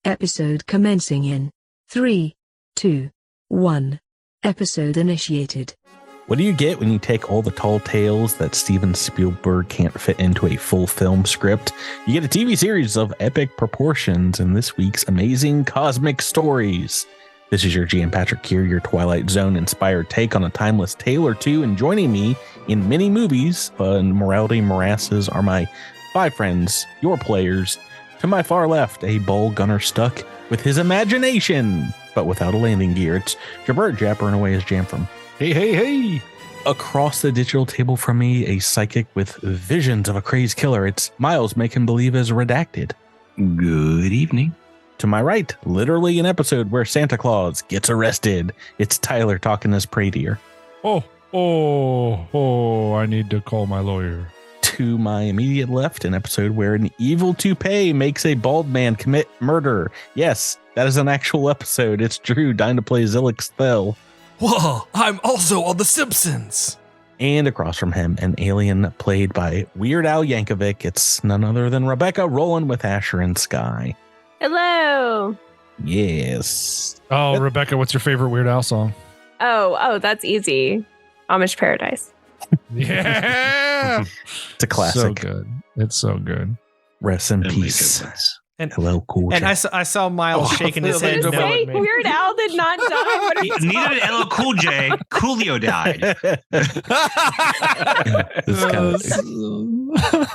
Episode commencing in 3, 2, 1. Episode initiated. What do you get when you take all the tall tales that Steven Spielberg can't fit into a full film script? You get a TV series of epic proportions in this week's amazing cosmic stories. This is your GM Patrick here, your Twilight Zone inspired take on a timeless tale or two, and joining me in many movies and morality morasses are my 5 friends, your players. To my far left, a ball gunner stuck with his imagination, but without a landing gear. It's Jabert jabbering away his jam from. Hey. Across the digital table from me, a psychic with visions of a crazed killer. It's Miles, make him believe as redacted. Good evening. To my right, literally an episode where Santa Claus gets arrested. It's Tyler talking as Prey Deer. I need to call my lawyer. To my immediate left, an episode where an evil toupee makes a bald man commit murder. Yes, that is an actual episode. It's Drew, dying to play Zillick Spell. Whoa, I'm also on The Simpsons. And across from him, an alien played by Weird Al Yankovic. It's none other than Rebecca rolling with Asher and Sky. Hello. Yes. Oh, Rebecca, what's your favorite Weird Al song? Oh, that's easy. Amish Paradise. Yeah. It's a classic. So good. It's so good. Rest in peace. And hello, cool. And I saw Miles shaking his head. Did say Weird Al did not die? Neither did LL Cool J. Coolio died. This is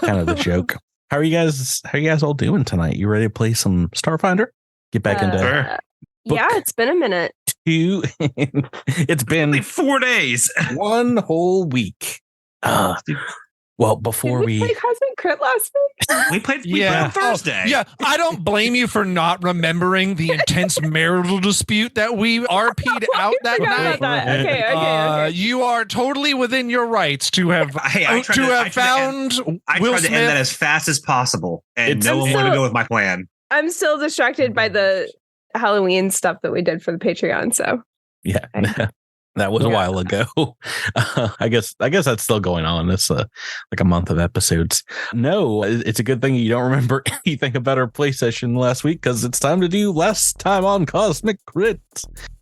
kind of the joke. How are you guys all doing tonight? You ready to play some Starfinder? Get back into yeah, it's been a minute. 2. It's been only 4 days. 1 whole week. Well, before Did we play Cosmic Crit last week? We played on Thursday. Yeah, I don't blame you for not remembering the intense marital dispute that we RP'd out that night. Okay. You are totally within your rights to have found I Will tried Smith. to end that as fast as possible, and no one I'm wanted to still- go with my plan. I'm still distracted by the Halloween stuff that we did for the Patreon. So Yeah, that was a while ago. I guess that's still going on. It's like a month of episodes. No, it's a good thing you don't remember anything about our play session last week, because it's time to do last time on Cosmic Crit.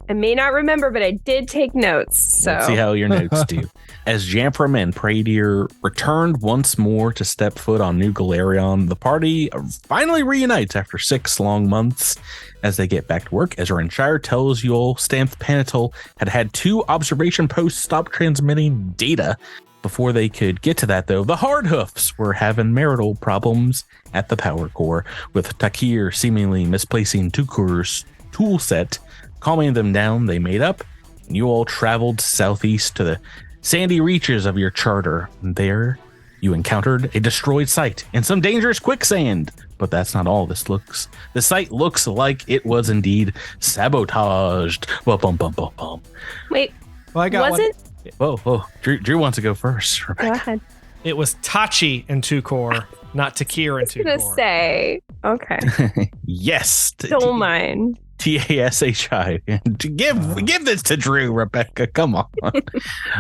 I may not remember, but I did take notes. So Let's see how your notes do. As Jamfram and Prey Deer returned once more to step foot on New Galarion, the party finally reunites after 6 long months. As they get back to work, Ezra and Shire tells you all Stamped Panatil had 2 observation posts stop transmitting data. Before they could get to that, though, the Hardhoofs were having marital problems at the power core, with Takir seemingly misplacing Tukur's tool set. Calming them down, they made up, and you all traveled southeast to the sandy reaches of your charter. There, you encountered a destroyed site and some dangerous quicksand. But that's not all. The site looks like it was indeed sabotaged. Bum. wait, Well, I got wasn't? Whoa. Drew wants to go first. Rebecca. Go ahead. It was Tachi in Tukor, not Takir in I was gonna Tukor. say okay. Yes. Don't mind. TASHI. Give this to Drew, Rebecca. Come on.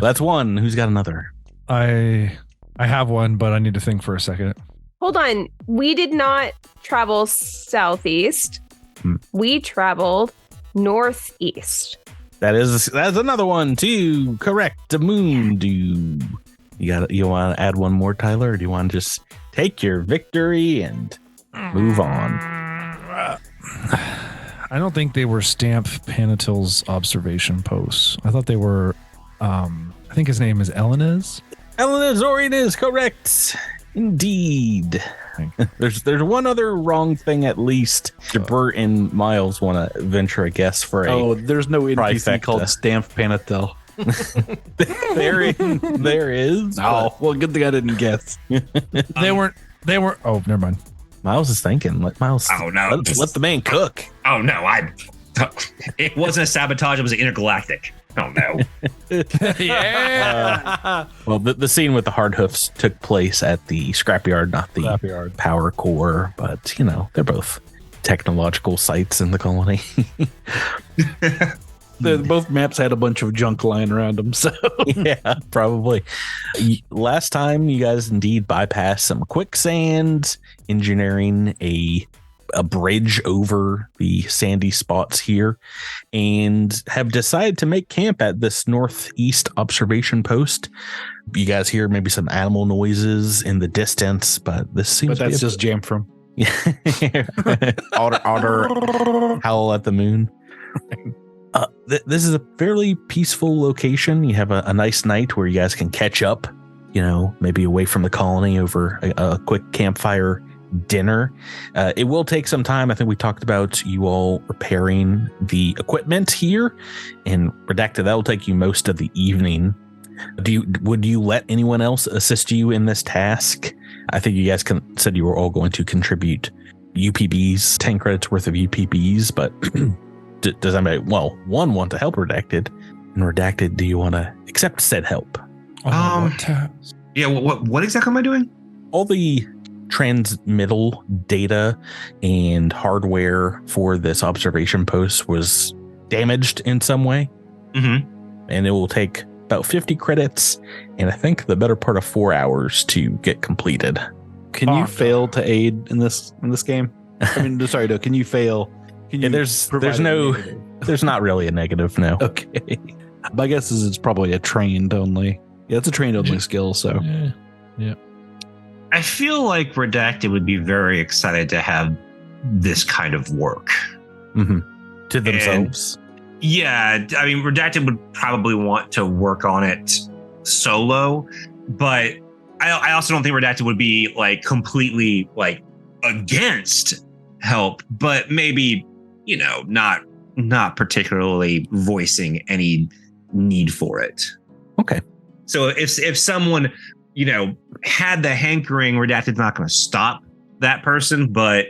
That's one. Who's got another? I have one, but I need to think for a second. Hold on. We did not travel southeast. We traveled northeast. That's another one too. Correct. The moon do. You want to add one more, Tyler, or do you want to just take your victory and move on? I don't think they were Stamped Panatil's observation posts. I thought they were. I think his name is Elenez. Elenazorian is correct. Indeed. There's one other wrong thing at least. Jabert and Miles want to venture a guess for a. There's no NPC trifecta. called Stamped Panatil. there is. Oh, well, good thing I didn't guess. They weren't. Oh, never mind. Miles is thinking. Let Miles. Oh no! Let the man cook. Oh no! It wasn't a sabotage. It was an intergalactic. Oh no! Yeah. Well, the scene with the Hardhoofs took place at the scrapyard, not the power core. But they're both technological sites in the colony. Both maps had a bunch of junk lying around them, so yeah, probably. Last time, you guys indeed bypassed some quicksand, engineering a a bridge over the sandy spots here and have decided to make camp at this northeast observation post. You guys hear maybe some animal noises in the distance, but this seems But that's just jam from. otter howl at the moon. This is a fairly peaceful location. You have a nice night where you guys can catch up, maybe away from the colony over a quick campfire dinner. It will take some time. I think we talked about you all repairing the equipment here, and Redacted, that will take you most of the evening. Would you let anyone else assist you in this task? I think you guys said you were all going to contribute UPBs, 10 credits worth of UPBs, but does anybody, one want to help Redacted? And Redacted, do you want to accept said help? Yeah, what exactly am I doing? All the transmittal data and hardware for this observation post was damaged in some way. Mm-hmm. And it will take about 50 credits and I think the better part of 4 hours to get completed. Can you fail to aid in this game? I mean, sorry, no. Can you fail? Can you there's not really a negative, no. Okay. My guess is it's probably a trained only. Yeah, it's a trained only skill. So Yeah. I feel like Redacted would be very excited to have this kind of work. Mm-hmm. To themselves. Yeah, I mean, Redacted would probably want to work on it solo, but I also don't think Redacted would be like completely like against help, but maybe, not particularly voicing any need for it. Okay. So if someone, had the hankering, Redacted's not going to stop that person, but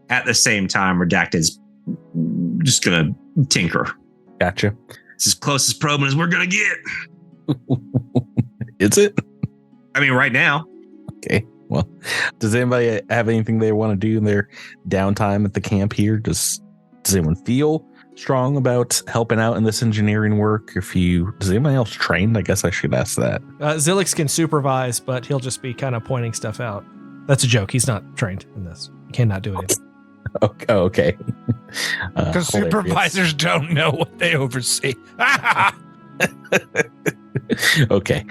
at the same time, Redacted's just going to tinker. Gotcha. It's as close as probing as we're going to get. Is it? I mean, right now. Okay. Well, does anybody have anything they want to do in their downtime at the camp here? Does anyone feel strong about helping out in this engineering work? Does anybody else trained? I guess I should ask that. Zilix can supervise, but he'll just be kind of pointing stuff out. That's a joke. He's not trained in this. He cannot do anything. Okay. Because supervisors don't know what they oversee. Okay.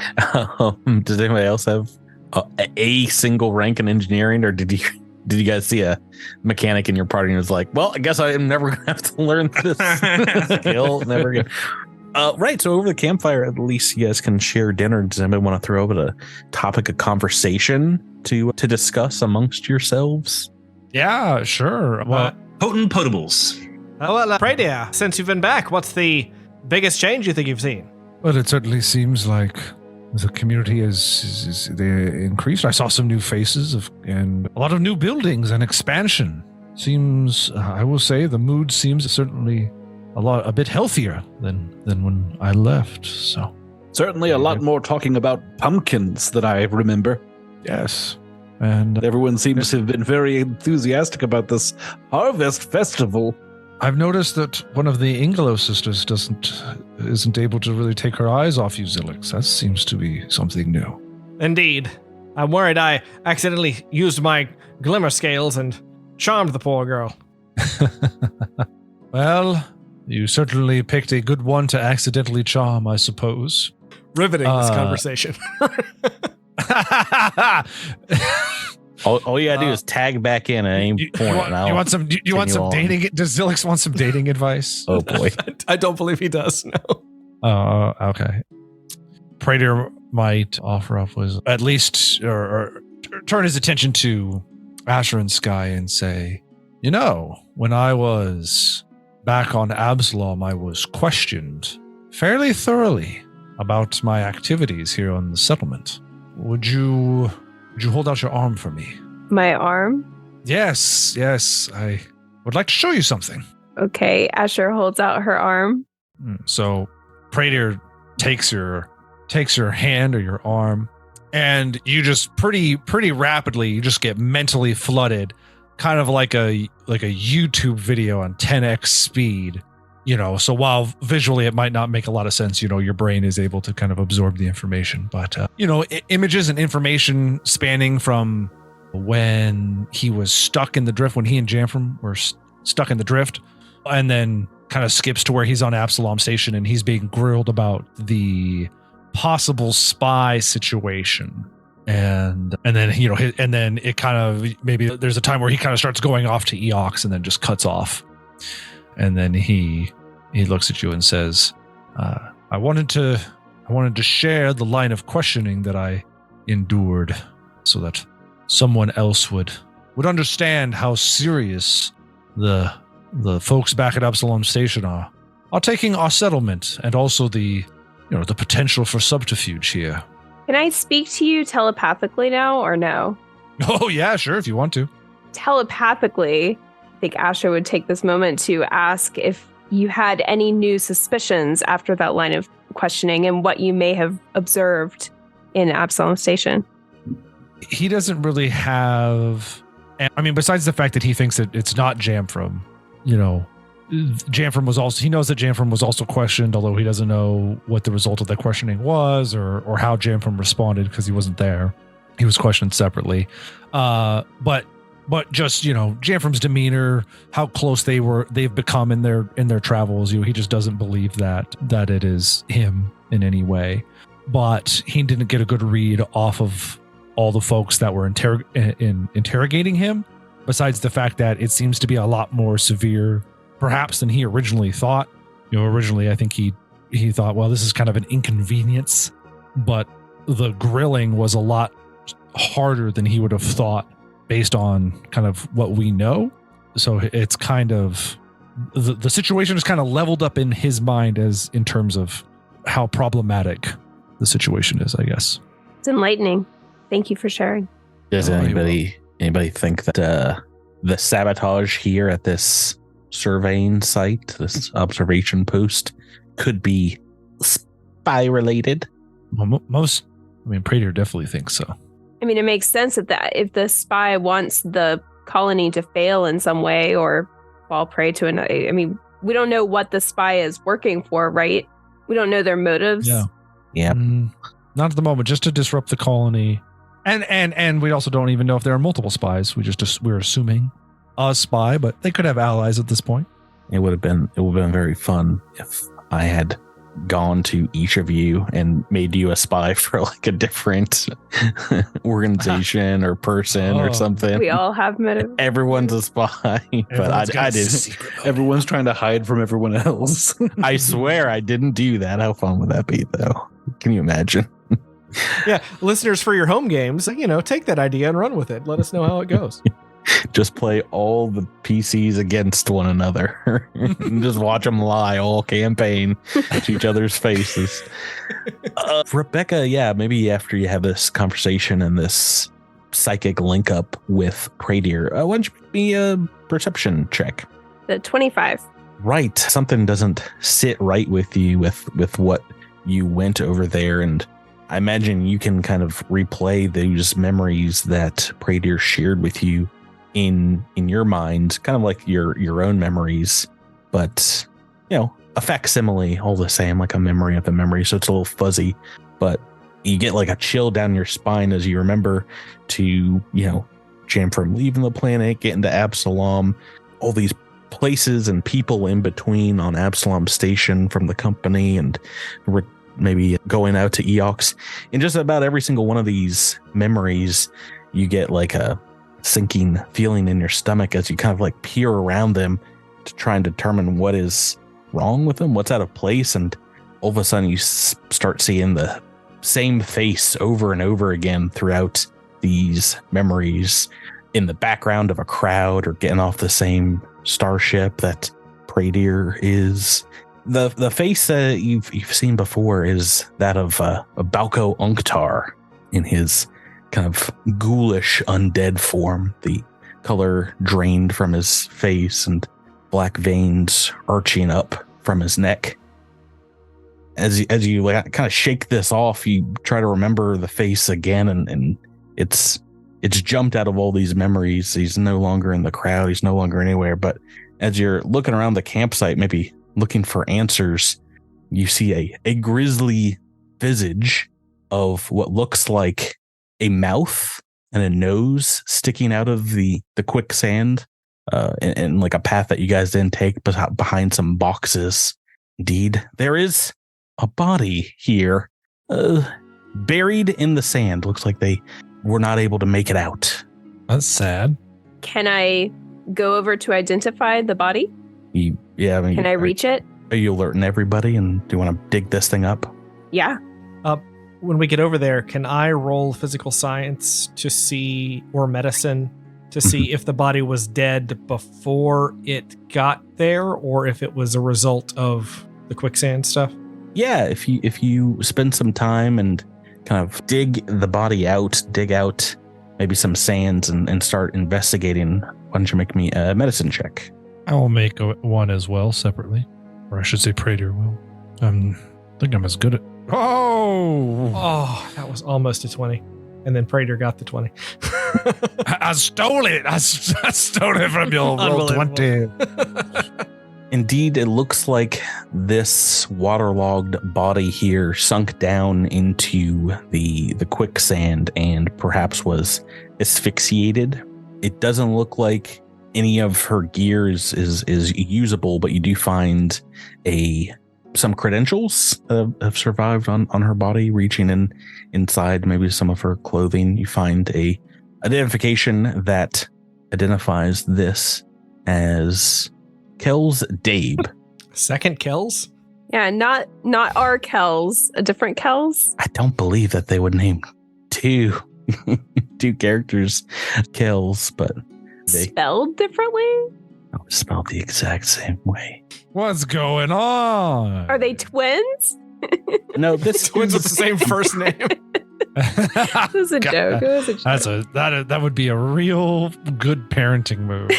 Does anybody else have a single rank in engineering, or did you guys see a mechanic in your party and was like, well, I guess I am never going to have to learn this skill. Never again. Right. So over the campfire, at least you guys can share dinner. Does anybody want to throw up a topic of conversation to discuss amongst yourselves? Yeah, sure. Well, Potent potables. Pradia, since you've been back, what's the biggest change you think you've seen? it certainly seems like the community is they increased. I saw some new faces and a lot of new buildings and expansion. Seems, I will say, the mood seems certainly a bit healthier than when I left. So certainly a lot more talking about pumpkins that I remember. Yes. And everyone seems to have been very enthusiastic about this harvest festival. I've noticed that one of the Ingelo sisters isn't able to really take her eyes off you, Zilix. That seems to be something new. Indeed. I'm worried I accidentally used my glimmer scales and charmed the poor girl. Well, you certainly picked a good one to accidentally charm, I suppose. Riveting this conversation. All you gotta do is tag back in at any point. You want some dating? Does Zilix want some dating advice? Oh boy. I don't believe he does. No. Okay. Prater might offer up was at least or turn his attention to Asher and Sky and say, when I was back on Absalom, I was questioned fairly thoroughly about my activities here on the settlement. Would you hold out your arm for me? My arm? Yes. I would like to show you something. Okay. Asher holds out her arm. So Prater takes your hand or your arm, and you just pretty rapidly, you just get mentally flooded, kind of like a YouTube video on 10x speed. So while visually it might not make a lot of sense, your brain is able to kind of absorb the information. But, images and information spanning from when he was stuck in the drift, when he and Jamfram were stuck in the drift, and then kind of skips to where he's on Absalom Station and he's being grilled about the possible spy situation. And then, and then it kind of, maybe there's a time where he kind of starts going off to Eox and then just cuts off. And then he looks at you and says, I wanted to share the line of questioning that I endured so that someone else would understand how serious the folks back at Absalom Station are taking our settlement and also the potential for subterfuge here. Can I speak to you telepathically now or no? Oh, yeah, sure, if you want to. Telepathically, I think Asher would take this moment to ask if you had any new suspicions after that line of questioning and what you may have observed in Absalom Station. He doesn't really have... I mean, besides the fact that he thinks that it's not Jamfram, Jamfram was also... He knows that Jamfram was also questioned, although he doesn't know what the result of that questioning was or how Jamfram responded because he wasn't there. He was questioned separately. But just, Jamfram's demeanor, how close they've become in their travels, he just doesn't believe that it is him in any way. But he didn't get a good read off of all the folks that were interrogating him, besides the fact that it seems to be a lot more severe, perhaps, than he originally thought. Originally, I think he thought, well, this is kind of an inconvenience, but the grilling was a lot harder than he would have thought based on kind of what we know. So it's kind of, the situation is kind of leveled up in his mind as in terms of how problematic the situation is, I guess. It's enlightening. Thank you for sharing. Does anybody think that the sabotage here at this surveying site, this observation post, could be spy related? Praetor definitely thinks so. I mean, it makes sense that if the spy wants the colony to fail in some way or fall prey to another, I mean, we don't know what the spy is working for, right? We don't know their motives. Yeah. Not at the moment, just to disrupt the colony. And we also don't even know if there are multiple spies. We're assuming a spy, but they could have allies at this point. It would have been very fun if I had gone to each of you and made you a spy for like a different organization or person or something. We all have motives. Everyone's a spy, but I didn't. Everyone's trying to hide from everyone else. I swear I didn't do that. How fun would that be, though? Can you imagine? Yeah, listeners, for your home games, take that idea and run with it. Let us know how it goes. Just play all the PCs against one another. Just watch them lie all campaign to each other's faces. Rebecca, maybe after you have this conversation and this psychic link up with Praetor, why don't you make me a perception check? The 25. Right. Something doesn't sit right with you with what you went over there, and I imagine you can kind of replay those memories that Praetor shared with you in your mind, kind of like your own memories, but a facsimile all the same, like a memory of a memory. So it's a little fuzzy, but you get like a chill down your spine as you remember to, Jamfram leaving the planet, getting to Absalom, all these places and people in between on Absalom Station from the company, and maybe going out to Eox. In just about every single one of these memories, you get like a sinking feeling in your stomach as you kind of like peer around them to try and determine what is wrong with them, what's out of place. And all of a sudden you start seeing the same face over and over again throughout these memories in the background of a crowd or getting off the same starship that Praetor is. The face that you've seen before is that of Balco Unctar in his kind of ghoulish undead form, the color drained from his face and black veins arching up from his neck. As you kind of shake this off, you try to remember the face again, and it's jumped out of all these memories. He's no longer in the crowd. He's no longer anywhere. But as you're looking around the campsite, maybe looking for answers, you see a grisly visage of what looks like a mouth and a nose sticking out of the quicksand, and like a path that you guys didn't take, but behind some boxes. Indeed, there is a body here, buried in the sand. Looks like they were not able to make it out. That's sad. Can I go over to identify the body? Yeah, I mean, Can I reach it? Are you alerting everybody? And do you want to dig this thing up? Yeah. When we get over there, can I roll physical science to see, or medicine, to see if the body was dead before it got there, or if it was a result of the quicksand stuff? Yeah, if you spend some time and kind of dig the body out, dig out maybe some sands and start investigating, why don't you make me a medicine check? I will make one as well separately, or I should say Praetor will. I think I'm as good at. Oh, that was almost a 20. And then Praetor got the 20. I stole it. I stole it from your roll 20. Indeed, it looks like this waterlogged body here sunk down into the quicksand and perhaps was asphyxiated. It doesn't look like any of her gear is usable, but you do find some credentials have survived on her body, reaching inside maybe some of her clothing. You find a identification that identifies this as Kells Dabe. Second Kells? Yeah, not our Kells, a different Kells. I don't believe that they would name two characters Kells, but Spelled differently? Spelled the exact same way. What's going on? Are they twins? No, this Twins with the same first name. It was a joke. It was a joke. That would be a real good parenting move.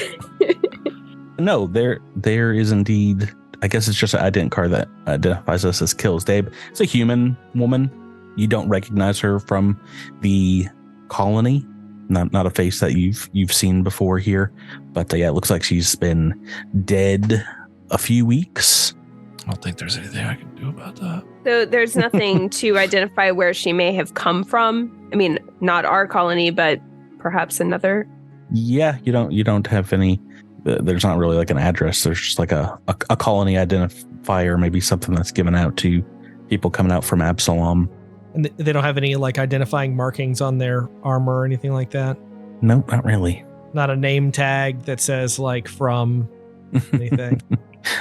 No, there is indeed. I guess it's just an ident card that identifies us as Kills Dabe. It's a human woman. You don't recognize her from the colony. Not a face that you've seen before here, but yeah, it looks like she's been dead a few weeks. I don't think there's anything I can do about that. So there's nothing to identify where she may have come from. I mean, not our colony, but perhaps another. Yeah, you don't have any. There's not really like an address. There's just like a colony identifier, maybe something that's given out to people coming out from Absalom. And they don't have any like identifying markings on their armor or anything like that? Nope, not really. Not a name tag that says like from anything?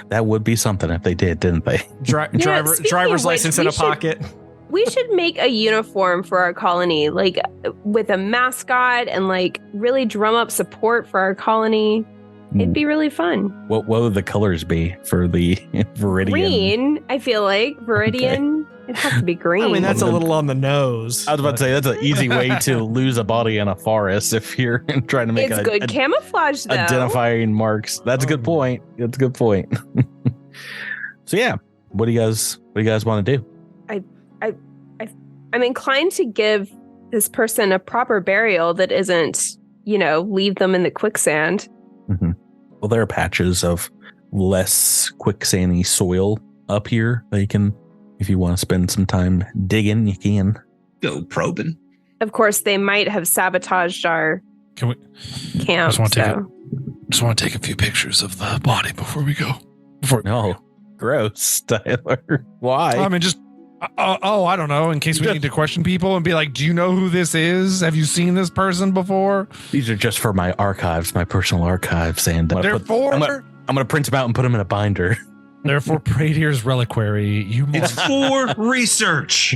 That would be something if they did, didn't they? Driver's license in a pocket. We should make a uniform for our colony, like with a mascot, and like really drum up support for our colony. It'd be really fun. What would the colors be for the Viridian? Green, I feel like. Viridian. Okay. It'd have to be green. I mean, that's a little on the nose. I was about to say, that's an easy way to lose a body in a forest if you're trying to make it's good camouflage, though. Identifying marks. That's a good point. That's a good point. So yeah, what do you guys want to do? I'm inclined to give this person a proper burial that isn't, leave them in the quicksand. Mm-hmm. Well, there are patches of less quicksandy soil up here that you can, if you want to spend some time digging, you can. Go probing. Of course, they might have sabotaged our camp. I just want to take a few pictures of the body before we go. No, gross, Tyler. Why? I mean, just I don't know. In case we need to question people and be like, "Do you know who this is? Have you seen this person before?" These are just for my archives, my personal archives, and I'm going to print them out and put them in a binder. Therefore, Praetor's reliquary. It's for research.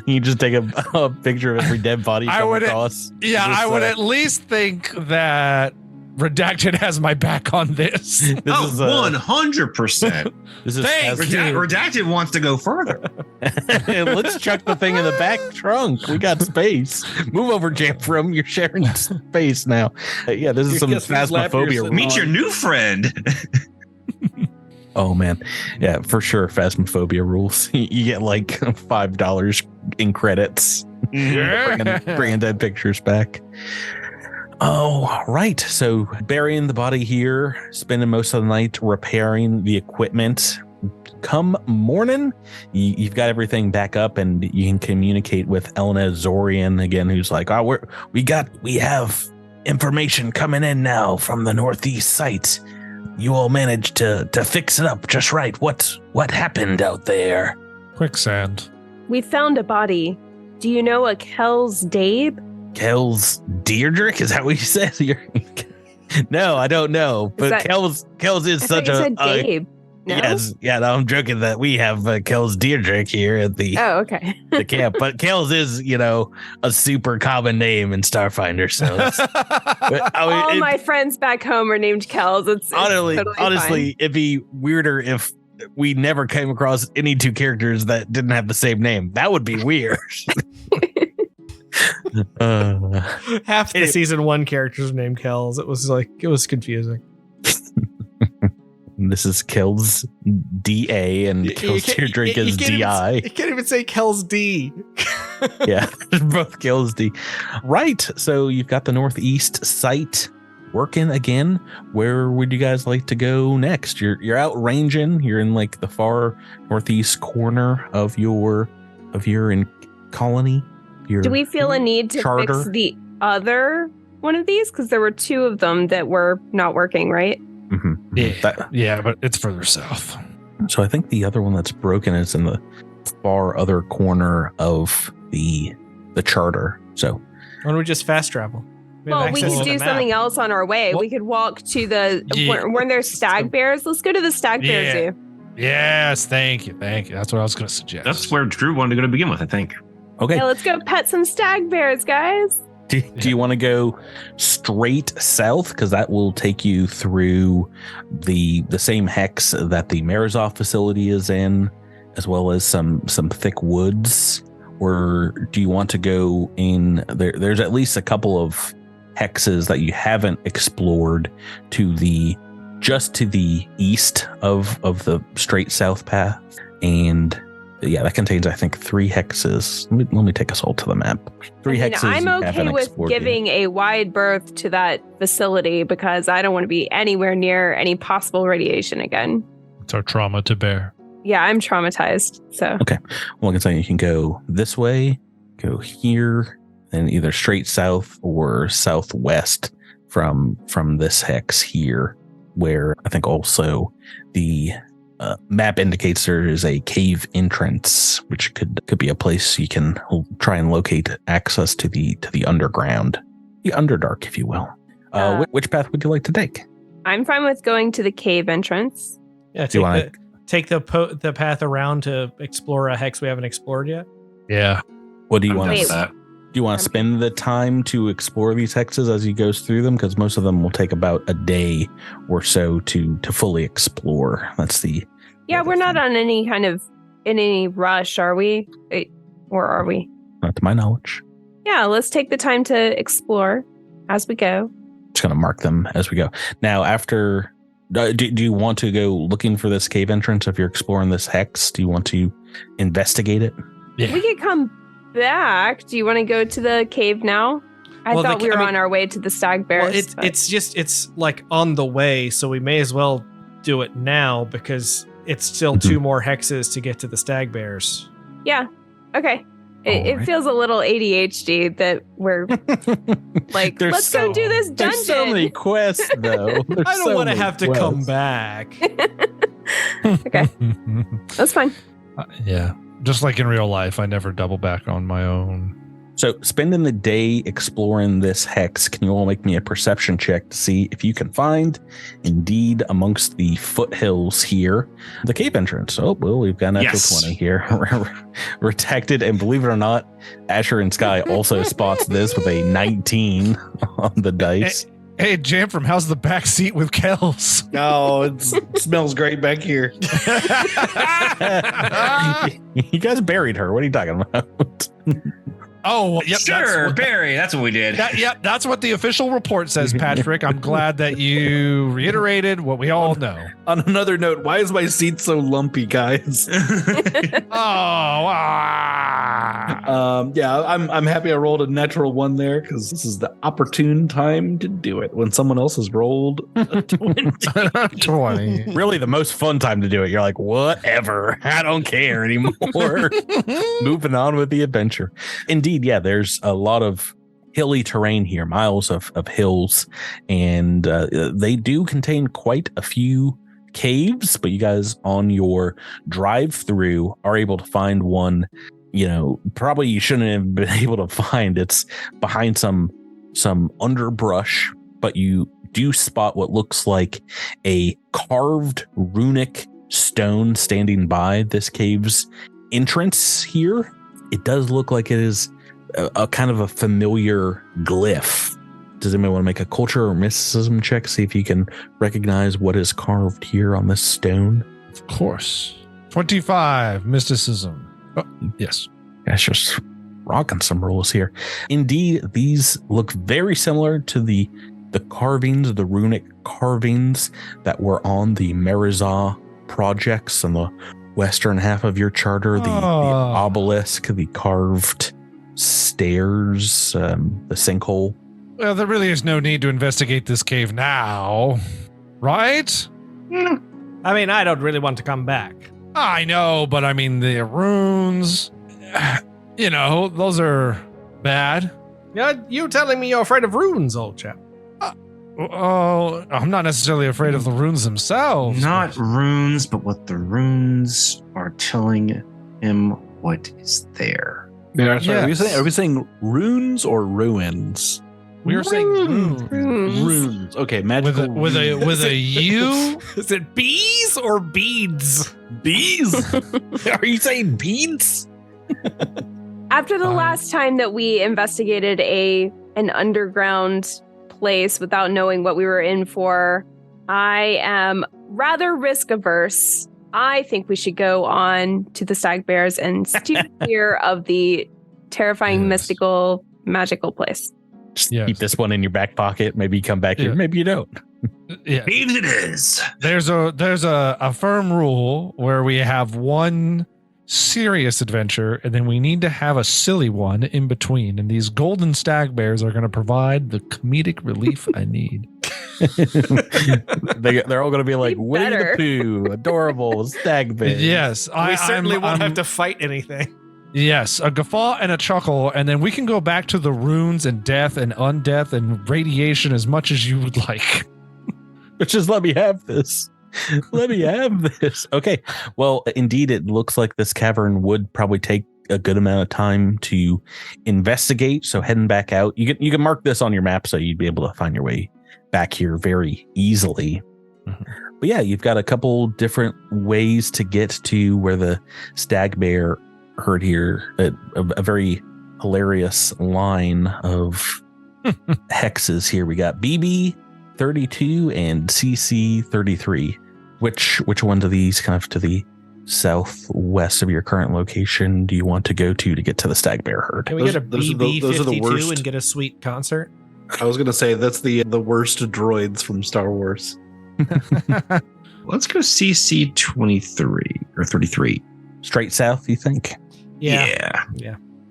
You just take a picture of every dead body. I would at least think that Redacted has my back on this. This is 100%. This is Redacted wants to go further. Let's chuck the thing in the back trunk. We got space. Move over, Jamfram. You're sharing space now. Yeah, this is some phasmophobia. Meet your new friend. Oh man, yeah, for sure. Phasmophobia rules. You get like $5 in credits. Bringing dead pictures back. Oh, right. So burying the body here, spending most of the night repairing the equipment. come morning, you've got everything back up, and you can communicate with Elena Zorian again, who's like, "Oh, we have information coming in now from the northeast site. You all managed to fix it up just right. What happened out there?" Quicksand. We found a body. Do you know a Kells Dabe? Kells Deirdrick? Is that what you said? No, I don't know. But Kells is I such thought you a said Dabe. No? Yes, yeah. No, I'm joking that we have Kells Deirdrick here at the Okay. the camp, but Kells is a super common name in Starfinder. So All my friends back home are named Kells. It's totally honestly, fine. it'd be weirder if we never came across any two characters that didn't have the same name. That would be weird. Half the season 1 characters were named Kells. It was confusing. This is Kells DA and Kells Deirdrick is DI. You can't even say Kells D. Yeah, both Kells D. Right. So you've got the northeast site working again. Where would you guys like to go next? You're out ranging. You're in like the far northeast corner of your colony. Do we feel a need to charter? fix the other one of these? Because there were 2 of them that were not working, right? Mm-hmm. Yeah, but it's further south. So I think the other one that's broken is in the far other corner of the charter. So Why don't we just fast travel? Well, we could do something else on our way. We could walk to when there's stag bears. Let's go to the stag bear zoo. Yes, thank you. That's what I was going to suggest. That's where Drew wanted to go to begin with, I think. Okay. Yeah, let's go pet some stag bears, guys. Do you want to go straight south? Because that will take you through the same hex that the Marizov facility is in, as well as some thick woods. Or do you want to go in there? There's at least a couple of hexes that you haven't explored to the east of the straight south path. And yeah, that contains, I think, 3 hexes. Let me take us all to the map. 3 hexes. I'm okay with giving a wide berth to that facility because I don't want to be anywhere near any possible radiation again. It's our trauma to bear. Yeah, I'm traumatized. So okay, well, I can tell you can go this way, go here, and either straight south or southwest from this hex here, where I think also the map indicates there is a cave entrance, which could be a place you can try and locate access to the underground, the Underdark, if you will. Which path would you like to take? I'm fine with going to the cave entrance. Yeah, take the path around to explore a hex we haven't explored yet. Yeah. What do you want Wait. to? Do you want to spend the time to explore these hexes as he goes through them? Because most of them will take about a day or so to fully explore. That's the. Yeah, we're not on in any rush, are we? Or are we? Not to my knowledge. Yeah, let's take the time to explore as we go. Just going to mark them as we go. Now, after, do you want to go looking for this cave entrance if you're exploring this hex? Do you want to investigate it? Yeah. We could come back. Do you want to go to the cave now? I thought we were on our way to the stag bears. Well, it's like on the way, so we may as well do it now because it's still 2 more hexes to get to the stag bears. Yeah. Okay. It feels a little ADHD that we're like, let's go do this dungeon. There's so many quests, though. I don't want to have to come back. Okay. That's fine. Yeah. Just like in real life, I never double back on my own. So spending the day exploring this hex, can you all make me a perception check to see if you can find, indeed, amongst the foothills here, the cave entrance? Oh, well, we've got an natural 20 here. Redacted, and believe it or not, Asher and Sky also spots this with a 19 on the dice. Hey, Jamfram, how's the back seat with Kells? Oh, it smells great back here. You guys buried her. What are you talking about? Oh, yep. Sure, Barry. That's what we did. That's what the official report says, Patrick. I'm glad that you reiterated what we all know. On another note, why is my seat so lumpy, guys? Yeah, I'm happy I rolled a natural one there because this is the opportune time to do it when someone else has rolled a 20. 20. Really the most fun time to do it. You're like, whatever. I don't care anymore. Moving on with the adventure. Indeed, yeah, there's a lot of hilly terrain here, miles of hills, and they do contain quite a few caves, but you guys on your drive through are able to find one, probably you shouldn't have been able to find. It's behind some underbrush, but you do spot what looks like a carved runic stone standing by this cave's entrance here. It does look like it is a kind of a familiar glyph. Does anybody want to make a culture or mysticism check? See if you can recognize what is carved here on this stone. Of course. 25, mysticism. Oh, yes. That's just rocking some rules here. Indeed, these look very similar to the carvings, the runic carvings that were on the Merizah projects on the western half of your charter. The obelisk, the carved stairs, the sinkhole. Well, there really is no need to investigate this cave now, right? I mean, I don't really want to come back. I know, but I mean, the runes, those are bad. You telling me you're afraid of runes, old chap? Oh, I'm not necessarily afraid of the runes themselves. Not runes, but what the runes are telling him what is there. Yeah, sorry, Yes. are we saying runes or ruins? We were saying runes. Runes. Okay, magical With a U? Is it bees or beads? bees. Are you saying beads? After the last time that we investigated an underground place without knowing what we were in for, I am rather risk averse. I think we should go on to the Stag Bears and steer clear of the terrifying, mystical, magical place. Just keep this one in your back pocket. Maybe you come back here. Maybe you don't. Yeah. Beads it is. There's a firm rule where we have one serious adventure and then we need to have a silly one in between. And these golden stag bears are going to provide the comedic relief I need. They're all going to be like Winnie the Pooh, adorable stag bear. Yes. We certainly won't have to fight anything. Yes, a guffaw and a chuckle, and then we can go back to the runes and death and undeath and radiation as much as you would like. But just let me have this. Let me have this. Okay. Well, indeed, it looks like this cavern would probably take a good amount of time to investigate. So heading back out, you can mark this on your map so you'd be able to find your way back here very easily. Mm-hmm. But yeah, you've got a couple different ways to get to where the stag bear heard here. A very hilarious line of hexes here. We got BB 32 and CC 33. Which one of these, kind of to the southwest of your current location, do you want to go to get to the stag bear herd? Can we get a those are BB-52 the worst. and get a sweet concert? I was gonna say that's the worst droids from Star Wars. Let's go CC 23 or 33. Straight south, you think? Yeah.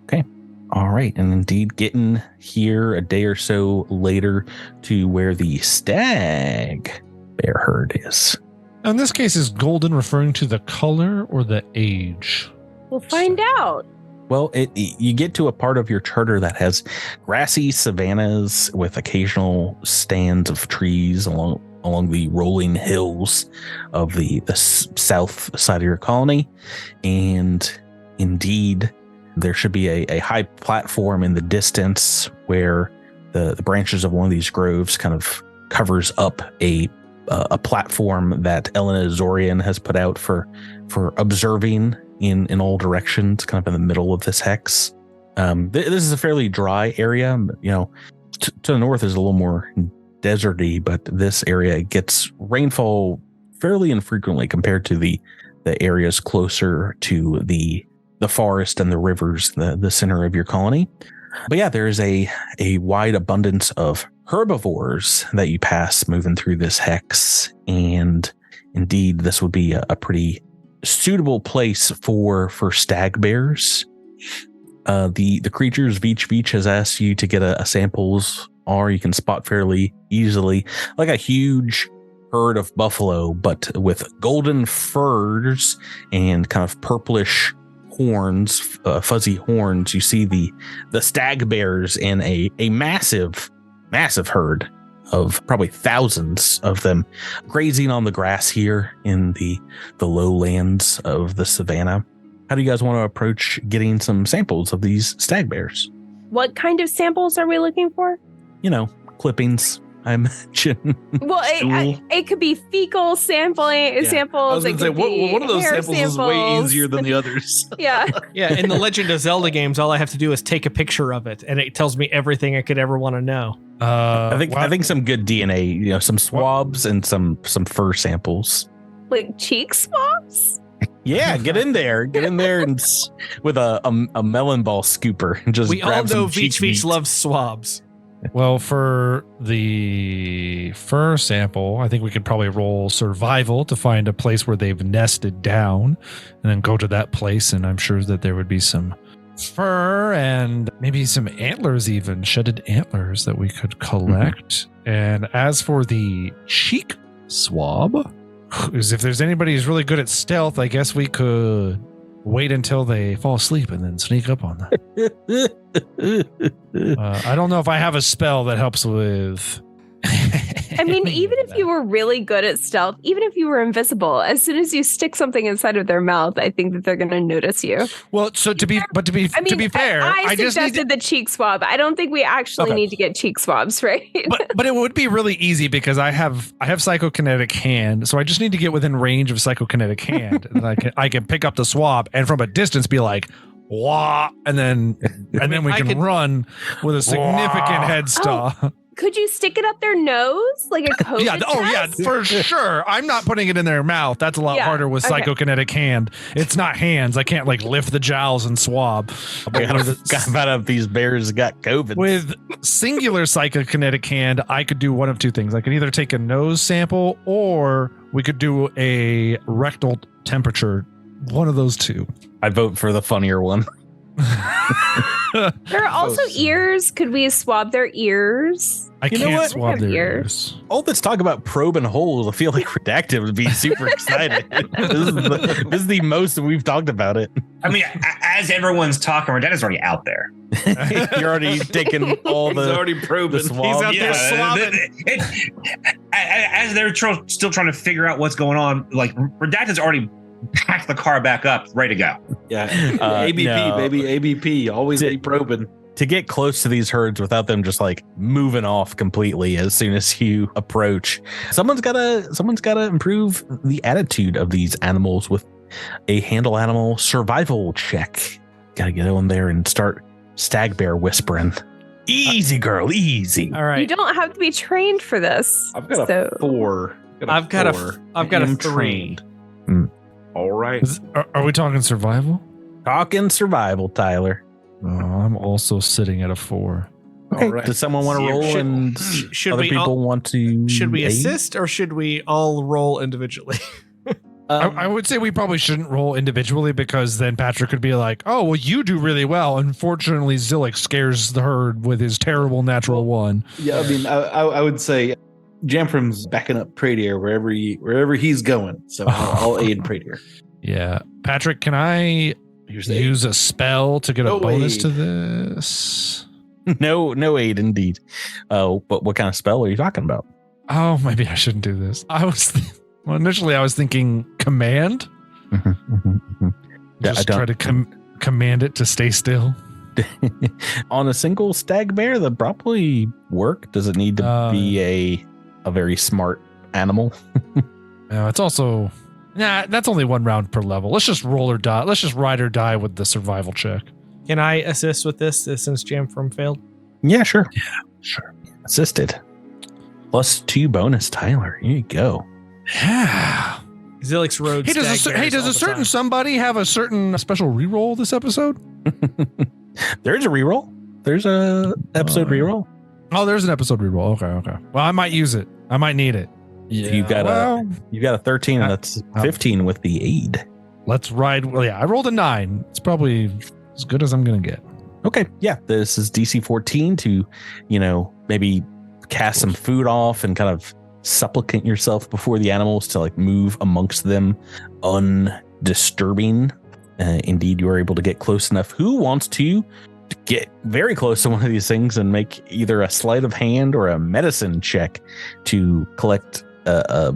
Okay. All right. And indeed, getting here a day or so later to where the stag bear herd is. In this case, is golden referring to the color or the age? We'll find out. Well, you get to a part of your charter that has grassy savannas with occasional stands of trees along the rolling hills of the south side of your colony. And indeed, there should be a high platform in the distance where the branches of one of these groves kind of covers up a platform that Elena Zorian has put out for observing in all directions, kind of in the middle of this hex. This is a fairly dry area. To the north is a little more deserty, but this area gets rainfall fairly infrequently compared to the areas closer to the forest and the rivers, the center of your colony. But yeah, there is a wide abundance of herbivores that you pass moving through this hex. And indeed, this would be a pretty suitable place for stag bears. The creatures Veach has asked you to get a samples, or you can spot fairly easily, like a huge herd of buffalo, but with golden furs and kind of purplish horns, fuzzy horns. You see the stag bears in a massive herd of probably thousands of them grazing on the grass here in the lowlands of the savannah. How do you guys want to approach getting some samples of these stag bears? What kind of samples are we looking for? Clippings, I imagine. Well, it could be fecal sampling samples. I was going to say, one of those samples is way easier than the others. Yeah. Yeah, in the Legend of Zelda games, all I have to do is take a picture of it, and it tells me everything I could ever want to know. I think some good DNA, some swabs and some fur samples. Like cheek swabs? Yeah, get in there and with a melon ball scooper and just We all grab know some cheek Veach meat. loves swabs. Well, for the fur sample, I think we could probably roll survival to find a place where they've nested down and then go to that place. And I'm sure that there would be some fur and maybe some antlers, even shedded antlers that we could collect. And as for the cheek swab, is if there's anybody who's really good at stealth, I guess we could wait until they fall asleep and then sneak up on them. I don't know if I have a spell that helps with. I mean, even if you were really good at stealth, even if you were invisible, as soon as you stick something inside of their mouth, I think that they're going to notice you. Well, so to be fair, I just need suggested the cheek swab. I don't think we actually need to get cheek swabs, right? but it would be really easy because I have psychokinetic hand, so I just need to get within range of psychokinetic hand, and I can pick up the swab and from a distance be like, wah, and then we can run with a significant head start. Could you stick it up their nose like a COVID Yeah. Oh, yeah, test? for sure. I'm not putting it in their mouth. That's a lot harder with psychokinetic hand. It's not hands. I can't lift the jowls and swab. About these bears got COVID. With singular psychokinetic hand, I could do one of two things. I could either take a nose sample or we could do a rectal temperature. One of those two. I vote for the funnier one. There are also ears. Could we swab their ears? I can't swab their ears. All this talk about probing holes, I feel like Redacted would be super excited. This is the most we've talked about it. I mean, as everyone's talking, Redacted's already out there. You're already taking all the. He's already probing. The swab. He's out there swabbing. As they're still trying to figure out what's going on, like Redacted's already packed the car back up, ready to go. Yeah, ABP, baby, ABP. Always be probing. To get close to these herds without them just moving off completely as soon as you approach, someone's gotta improve the attitude of these animals with a handle animal survival check. Gotta get on there and start stag bear whispering. Easy, girl, easy. All right. You don't have to be trained for this. I've got a 4. I've got a 3. Trained. All right. Are we talking survival? Talking survival, Tyler. Oh, I'm also sitting at a 4. Okay. All right. Does someone want to roll and Should other we people want to? Should we aid? assist or should we all roll individually? I would say we probably shouldn't roll individually because then Patrick could be like, oh, well, you do really well. Unfortunately, Zillick scares the herd with his terrible natural 1. Yeah, I mean, I would say Jamfram's backing up Pradier wherever he's going. So I'll aid Pradier. Yeah. Patrick, can I use a spell to get a bonus to this? No aid indeed. But what kind of spell are you talking about? Oh, maybe I shouldn't do this. Initially I was thinking command. Just try to command it to stay still. On a single stag bear, that probably work. Does it need to be a very smart animal? No, it's also that's only 1 round per level. Let's just roll or die. Let's just ride or die with the survival check. Can I assist with this since Jamfram failed? Yeah, sure. Yeah, sure. Assisted. +2 bonus, Tyler. Here you go. Yeah. Zilix rode Hey, does stag a, hey, bears does all a the certain time. somebody have a certain special reroll this episode? There's a reroll. There's a episode Oh, yeah. reroll. Oh, there's an episode reroll. Okay. Well, I might use it. I might need it. Yeah. You got a 13, and that's 15 with the aid. Let's ride. Well, yeah, I rolled a 9. It's probably as good as I'm gonna get. Okay, yeah, this is DC 14 to, maybe cast some food off and kind of supplicate yourself before the animals to like move amongst them undisturbing. Indeed, you are able to get close enough. Who wants to get very close to one of these things and make either a sleight of hand or a medicine check to collect a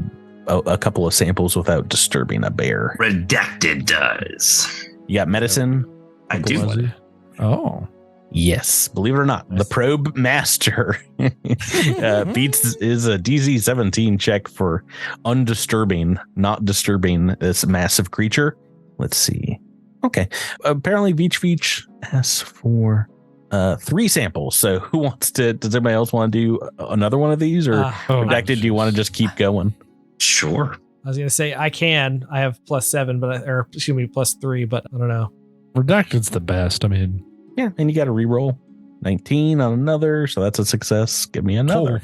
couple of samples without disturbing a bear? Redacted does. You got medicine? I do. Oh, Yes, believe it or not, the probe master beats is a DC 17 check for not disturbing this massive creature. Let's see. Okay, apparently Veach asks for 3 samples. So who wants to? Does anybody else want to do another one of these, or Redacted? Do you want to just keep going? Sure. I was gonna say I can. I have +7, or excuse me, +3, but I don't know. Redacted's the best. I mean, yeah, and you got to reroll 19 on another, so that's a success. Give me another.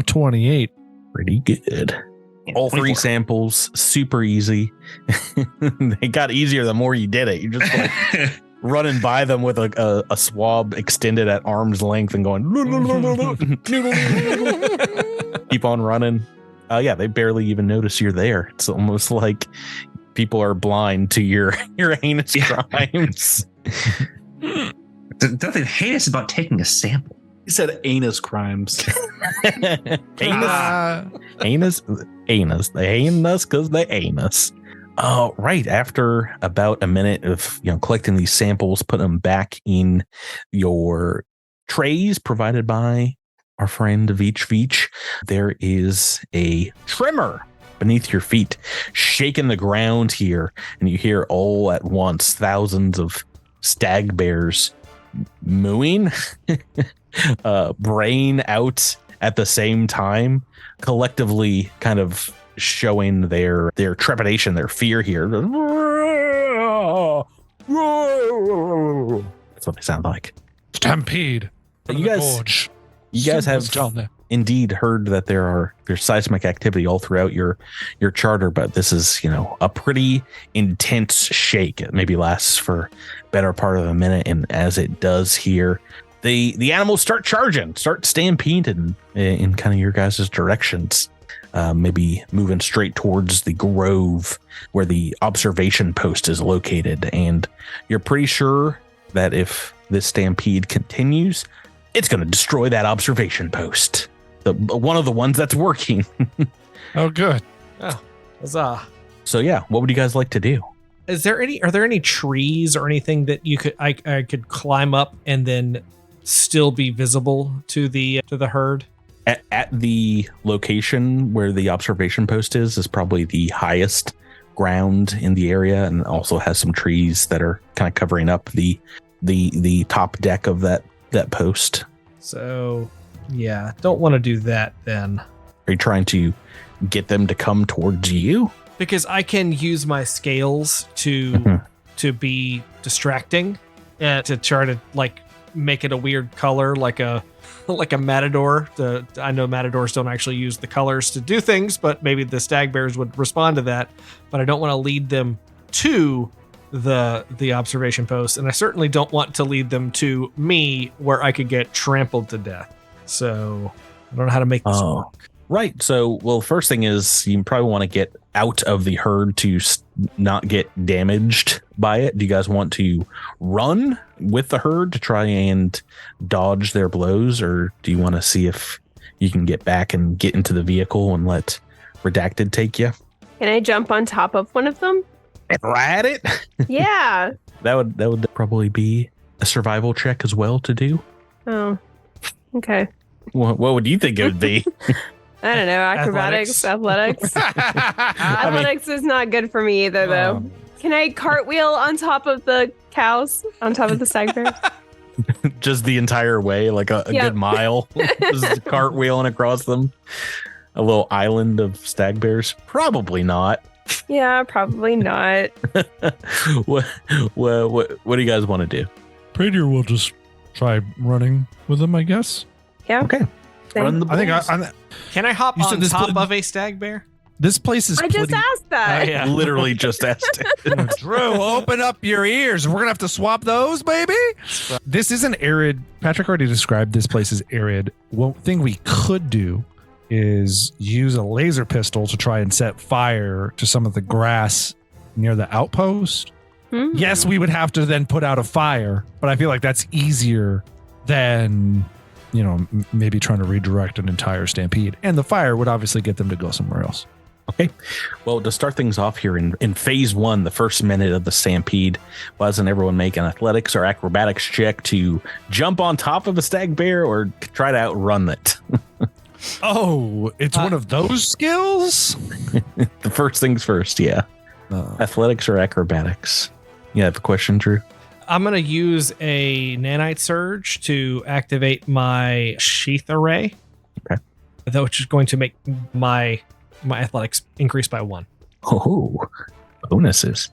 28. Pretty good. All 3 samples, super easy. They got easier the more you did it. You just like running by them with a swab extended at arm's length and going keep on running. Yeah, they barely even notice you're there. It's almost like people are blind to your heinous crimes. Nothing heinous about taking a sample. He said anus crimes. Anus. They heinous because they anus. Right after about a minute of collecting these samples, put them back in your trays provided by our friend Veach. There is a tremor beneath your feet, shaking the ground here, and you hear all at once thousands of stag bears mooing, braying out at the same time, collectively kind of showing their trepidation, their fear here. That's what they sound like. Stampede. You guys have down there. Indeed heard that there's seismic activity all throughout your charter, but this is a pretty intense shake. It maybe lasts for better part of a minute, and as it does here, the animals start stampeding in kind of your guys' directions, maybe moving straight towards the grove where the observation post is located, and you're pretty sure that if this stampede continues, it's going to destroy that observation post. One of the ones that's working. Oh, good. Oh, huzzah. So yeah, what would you guys like to do? Are there any trees or anything that I could climb up and then still be visible to the herd? At the location where the observation post is probably the highest ground in the area, and also has some trees that are kind of covering up the top deck of that post. So yeah, don't want to do that then. Are you trying to get them to come towards you? Because I can use my scales to be distracting and to try to like make it a weird color, like a matador. I know matadors don't actually use the colors to do things, but maybe the stag bears would respond to that. But I don't want to lead them to the observation post, and I certainly don't want to lead them to me where I could get trampled to death. So I don't know how to make this work. Right. So, well, first thing is you probably want to get out of the herd to not get damaged by it. Do you guys want to run with the herd to try and dodge their blows, or do you want to see if you can get back and get into the vehicle and let Redacted take you? Can I jump on top of one of them? And ride it? Yeah. That would probably be a survival check as well to do. Oh, okay. What would you think it would be? I don't know. Acrobatics, athletics. Athletics is not good for me either, though. Can I cartwheel on top of the cows? On top of the stag bears? Just the entire way, like a good mile, just cartwheeling across them. A little island of stag bears? Probably not. Yeah, probably not. what do you guys want to do? Praetor will just try running with him, I guess. Yeah. Okay. Same. Run the I think balls. Can I hop You said on this top pla- of a stag bear? this place is I just pretty. asked that. Oh, yeah. Literally just asked it. Drew, open up your ears. We're gonna have to swap those, baby. This is an arid. Patrick already described this place as arid. One thing we could do is use a laser pistol to try and set fire to some of the grass near the outpost. Hmm. Yes, we would have to then put out a fire, but I feel like that's easier than, maybe trying to redirect an entire stampede. And the fire would obviously get them to go somewhere else. Okay. Well, to start things off here in phase 1, the first minute of the stampede, why doesn't everyone make an athletics or acrobatics check to jump on top of a stag bear or try to outrun it? Oh, it's one of those skills? The first things first, yeah. Athletics or acrobatics? You have a question, Drew? I'm going to use a nanite surge to activate my sheath array. Okay. Which is going to make my athletics increase by 1. Oh, bonuses.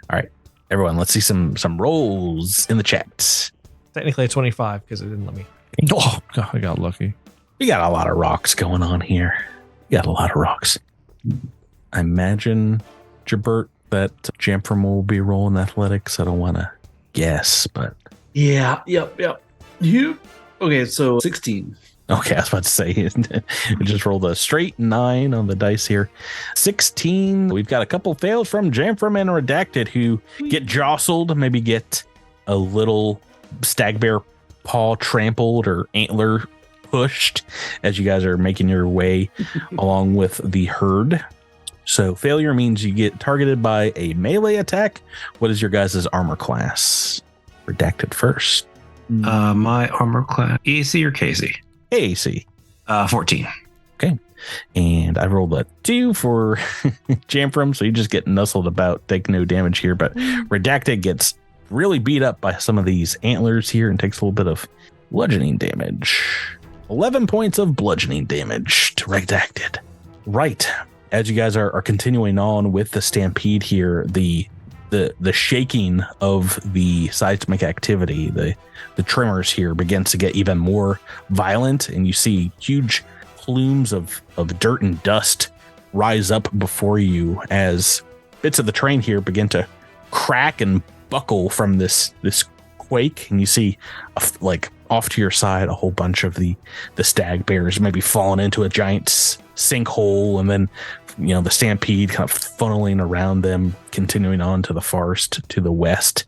All right. Everyone, let's see some rolls in the chat. Technically a 25 because it didn't let me. Oh, God, I got lucky. We got a lot of rocks going on here. We got a lot of rocks. I imagine, Jabert, that Jamfram will be rolling athletics. I don't want to guess, but Yeah. Yep. You. Okay. So 16. okay, I was about to say, we just rolled a straight 9 on the dice here. 16. We've got a couple fails from Jamfram and Redacted who get jostled, maybe get a little stag bear paw trampled or antler pushed as you guys are making your way along with the herd. So failure means you get targeted by a melee attack. What is your guys' armor class? Redacted first. My armor class, EAC or KC? AC. 14. And I rolled a 2 for Jamfram, so you just get nuzzled about, take no damage here. But Redacted gets really beat up by some of these antlers here and takes a little bit of bludgeoning damage. 11 points of bludgeoning damage to Redacted. Right. As you guys are continuing on with the stampede here, the shaking of the seismic activity, the tremors here begins to get even more violent, and you see huge plumes of dirt and dust rise up before you as bits of the train here begin to crack and buckle from this quake, and you see like off to your side a whole bunch of the stag bears maybe falling into a giant sinkhole, and then the stampede kind of funneling around them, continuing on to the forest to the west,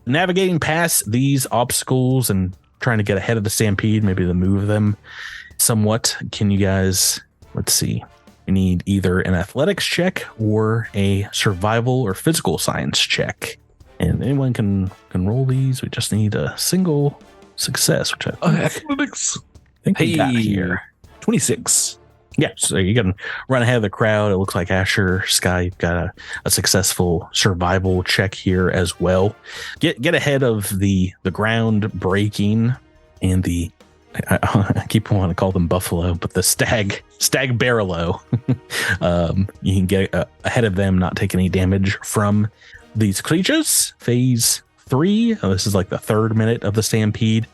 navigating past these obstacles and trying to get ahead of the stampede, maybe to move them somewhat. Can you guys, let's see, we need either an athletics check or a survival or physical science check, and anyone can roll these. We just need a single success, which I think we got here. 26. Yeah, so you can run ahead of the crowd. It looks like Asher, Sky, you've got a successful survival check here as well. Get ahead of the ground breaking and the I keep wanting to call them buffalo, but the stag barrellow. You can get ahead of them, not take any damage from these creatures. Phase 3. This is like the 3rd minute of the stampede.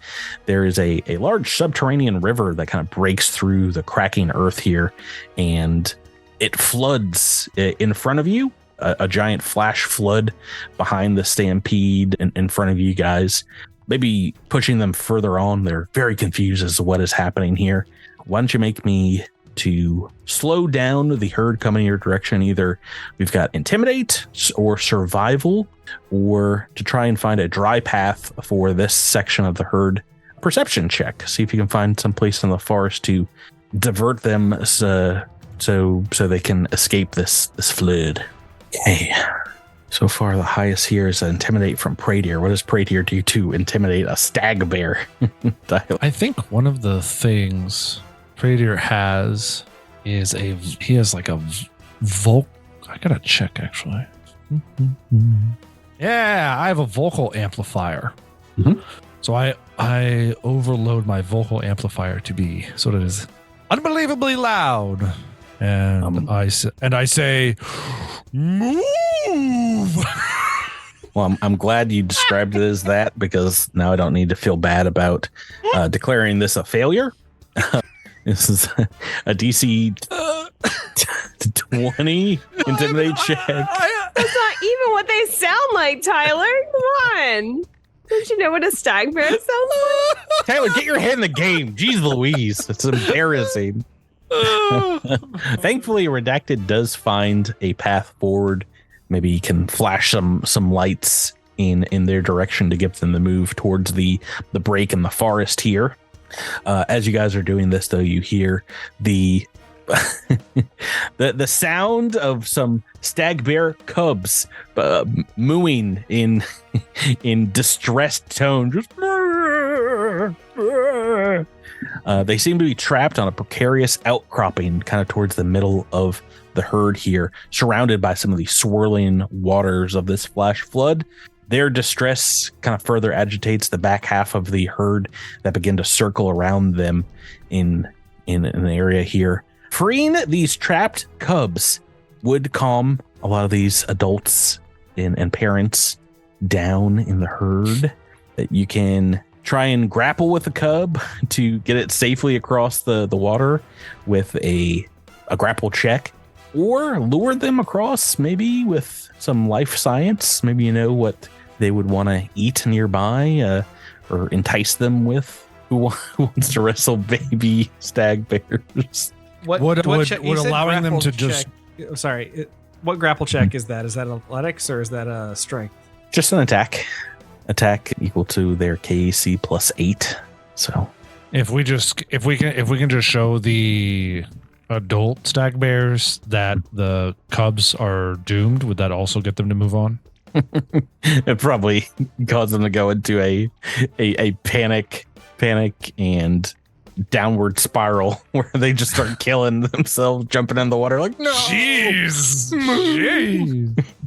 There is a large subterranean river that kind of breaks through the cracking earth here, and it floods in front of you. A giant flash flood behind the stampede in front of you guys, maybe pushing them further on. They're very confused as to what is happening here. Why don't you make me to slow down the herd coming in your direction? Either we've got intimidate or survival, or to try and find a dry path for this section of the herd. Perception check. See if you can find some place in the forest to divert them so they can escape this flood. Okay. So far, the highest here is intimidate from Praetor. What does Praetor do to intimidate a stag bear? I think one of the things Praetor has is he has like a I gotta check actually. Yeah, I have a vocal amplifier. Mhm. So I overload my vocal amplifier to be so that it is unbelievably loud. And I say, Move. Well, I'm glad you described it as that, because now I don't need to feel bad about declaring this a failure. This is a DC 20 intimidate check. That's not even what they sound like, Tyler. Come on. Don't you know what a stag bear sounds like? Tyler, get your head in the game. Jeez Louise. It's embarrassing. Thankfully, Redacted does find a path forward. Maybe he can flash some lights in their direction to get them to move towards the break in the forest here. As you guys are doing this, though, you hear the the sound of some stag bear cubs mooing in distressed tone. Just they seem to be trapped on a precarious outcropping kind of towards the middle of the herd here, surrounded by some of the swirling waters of this flash flood. Their distress kind of further agitates the back half of the herd that begin to circle around them in an area here. Freeing these trapped cubs would calm a lot of these adults and parents down in the herd. That you can try and grapple with a cub to get it safely across the water with a grapple check, or lure them across maybe with some life science. Maybe you know what they would want to eat nearby, or entice them with. Who wants to wrestle baby stag bears? What allowing them to just... Sorry, what grapple check is that? Is that athletics or is that a strength? Just an attack. Attack equal to their KC plus 8. So if we can just show the adult stag bears that the cubs are doomed, would that also get them to move on? It probably cause them to go into a panic and downward spiral where they just start killing themselves, jumping in the water like, no. Jeez.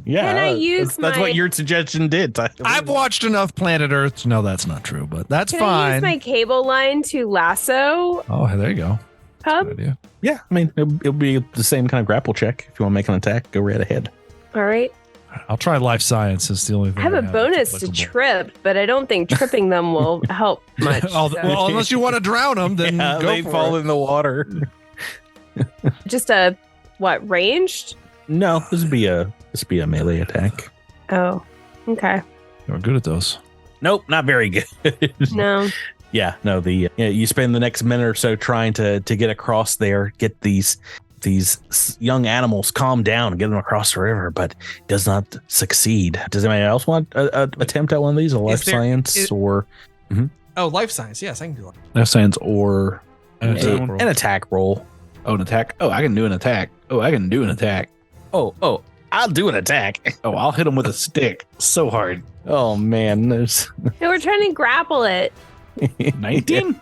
Yeah. Can I use that's what your suggestion did. I've watched enough Planet Earth to know that's not true, but that's Can fine. I use my cable line to lasso Oh, there you go. cub? Good idea. Yeah, I mean, it'll be the same kind of grapple check. If you want to make an attack, go right ahead. All right. I'll try life science. Is the only thing I have a that's bonus to applicable. trip, but I don't think tripping them will help much. Well, unless you want to drown them, then Yeah, go they for fall it. in the water. Just a, ranged? No, this would be a melee attack. Oh, okay. You're good at those. Nope, not very good. No. Yeah, no. You spend the next minute or so trying to get across there, get these young animals calmed down and get them across the river, but does not succeed. Does anybody else want a attempt at one of these? A life science or Oh, life science. Yes, I can do it. Life science or An attack roll. an attack roll? Oh, an attack. Oh, I can do an attack. Oh, I can do an attack. Oh, I'll do an attack. Oh, I'll hit him with a stick so hard. Oh man, there's No, we're trying to grapple it. 19?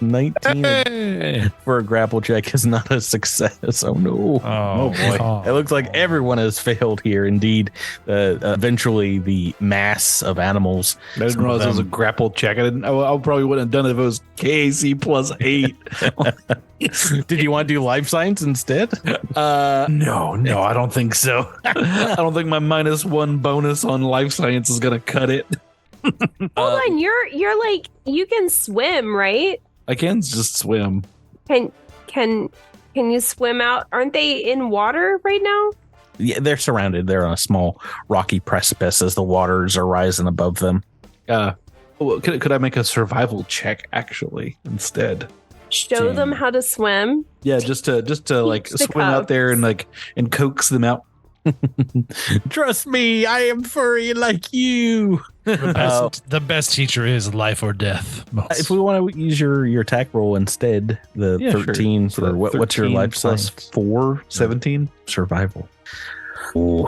19 Hey. for a grapple check is not a success. Oh no. Oh, boy. It looks like everyone has failed here. Indeed, eventually the mass of animals. I didn't some of realize it was a them- grapple check. I probably wouldn't have done it if it was KAC plus 8. Did you want to do life science instead? No, I don't think so. I don't think my -1 bonus on life science is gonna cut it. Hold on, you're like, you can swim, right? I can just swim. Can you swim out? Aren't they in water right now? Yeah, they're surrounded. They're on a small rocky precipice as the waters are rising above them. Could I make a survival check actually instead? Show them how to swim. Yeah, just to like the swim out there and coax them out. Trust me, I am furry like you. The best teacher is life or death. If we want to use your attack roll instead, the Yeah, sure. 13 So for that what's your 13 life plus science? 4, 17? Survival. Ooh.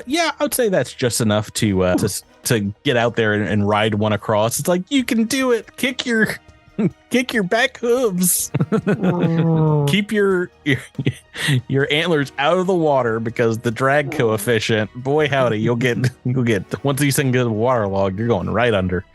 Yeah, I would say that's just enough to get out there and ride one across. It's like, you can do it. Kick your back hooves. Keep your antlers out of the water, because the drag coefficient, boy howdy, you'll get once these things get waterlogged, you're going right under.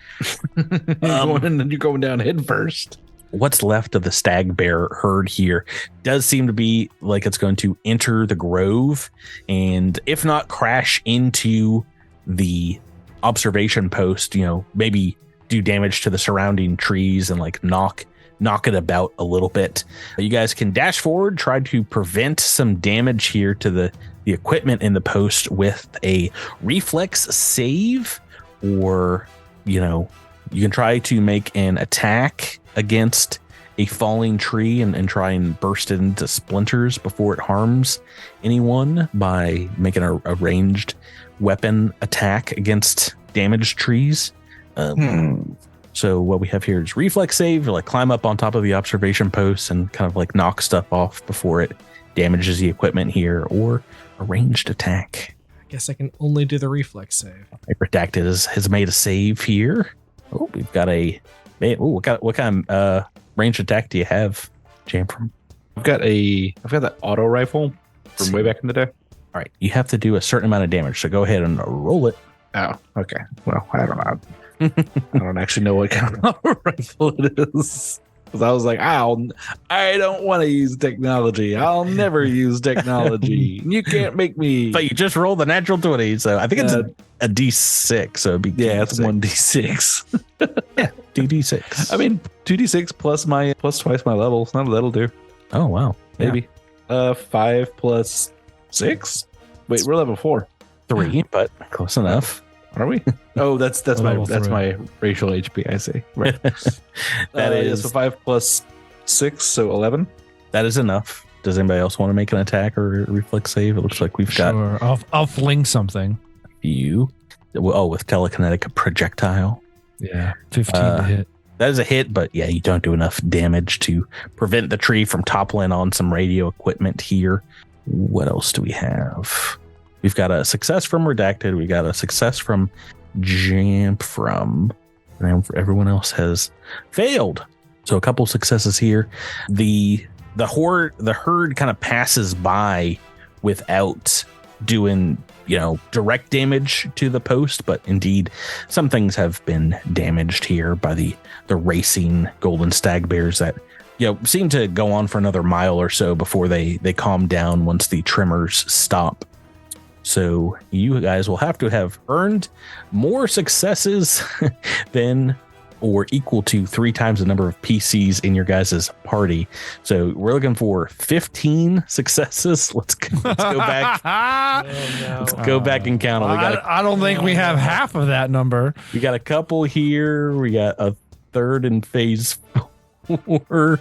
You're going down head first. what's left of the stag bear herd here does seem to be like it's going to enter the grove, and if not crash into the observation post, maybe do damage to the surrounding trees and like knock it about a little bit. You guys can dash forward, try to prevent some damage here to the equipment in the post with a reflex save, or you can try to make an attack against a falling tree and try and burst it into splinters before it harms anyone by making a ranged weapon attack against damaged trees. So what we have here is reflex save, like climb up on top of the observation post and kind of like knock stuff off before it damages the equipment here, or a ranged attack. I guess I can only do the reflex save. Redacted has made a save here. Oh, we've got what kind of ranged attack do you have, Jamfram? I've got that auto rifle from way back in the day. All right, you have to do a certain amount of damage, so go ahead and roll it. Oh, okay. Well, I don't know. I don't actually know what kind of auto rifle it is. Because I was like, I don't want to use technology. I'll never use technology. You can't make me. But you just rolled the natural 20, so I think it's a D6. So it'd be it's 1D6. Yeah, 2D6. I mean, 2D6 plus twice my level. So that'll do. Oh wow, maybe. 5 plus 6. Wait, we're level 4. 3, but close enough. Are we? Oh, that's my racial HP. I see. Right. That is so 5 plus 6, so 11. That is enough. Does anybody else want to make an attack or a reflex save? It looks like we've got. I'll fling something. You. With telekinetic projectile. Yeah, 15 to hit. That is a hit, but yeah, you don't do enough damage to prevent the tree from toppling on some radio equipment here. What else do we have? We've got a success from Redacted. We got a success from Jamfram. And everyone else has failed. So a couple successes here. The herd kind of passes by without doing direct damage to the post, but indeed some things have been damaged here by the racing golden stag bears that seem to go on for another mile or so before they calm down once the tremors stop. So you guys will have to have earned more successes than or equal to 3 times the number of PCs in your guys' party. So we're looking for 15 successes. Let's go back. Let's go back and count them. I don't think we have half of that number. We got a couple here. We got a third in phase 4.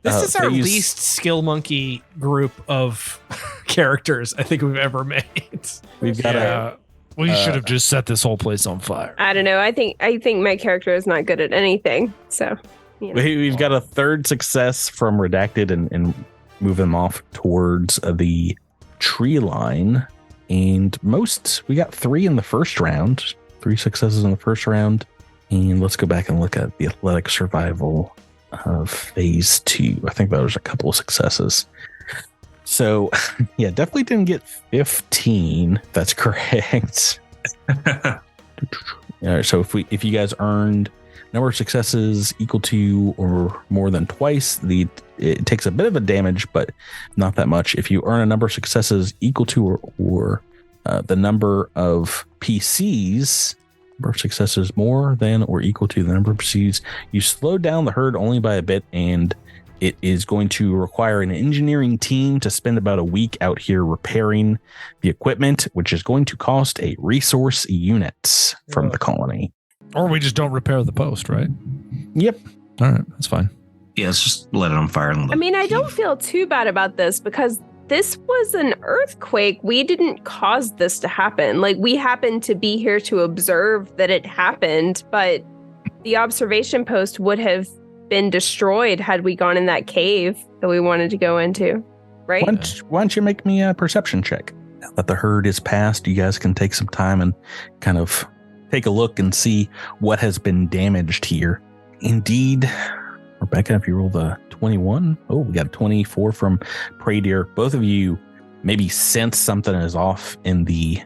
This is our least skill monkey group of characters I think we've ever made. We've got we should have just set this whole place on fire. I don't know. I think my character is not good at anything. So we've got a third success from Redacted and move them off towards the tree line. And we got 3 in the first round. 3 successes in the first round. And let's go back and look at the athletic survival of phase 2. I think that was a couple of successes. So yeah, definitely didn't get 15. That's correct. So if you guys earned number of successes equal to or more than twice, it takes a bit of a damage, but not that much. If you earn a number of successes equal to or the number of PCs, number of successes more than or equal to the number of PCs, you slow down the herd only by a bit, and it is going to require an engineering team to spend about a week out here repairing the equipment, which is going to cost a resource unit from the colony. Or we just don't repair the post, right? Yep. All right, that's fine. Yeah, let's just let it on fire. I don't feel too bad about this because this was an earthquake. We didn't cause this to happen. Like, we happened to be here to observe that it happened, but the observation post would have been destroyed had we gone in that cave that we wanted to go into, right? Why don't you make me a perception check? Now that the herd is past, you guys can take some time and kind of take a look and see what has been damaged here. Indeed, Rebecca, if you roll the 21, we got a 24 from Prey Deer. Both of you maybe sense something is off in the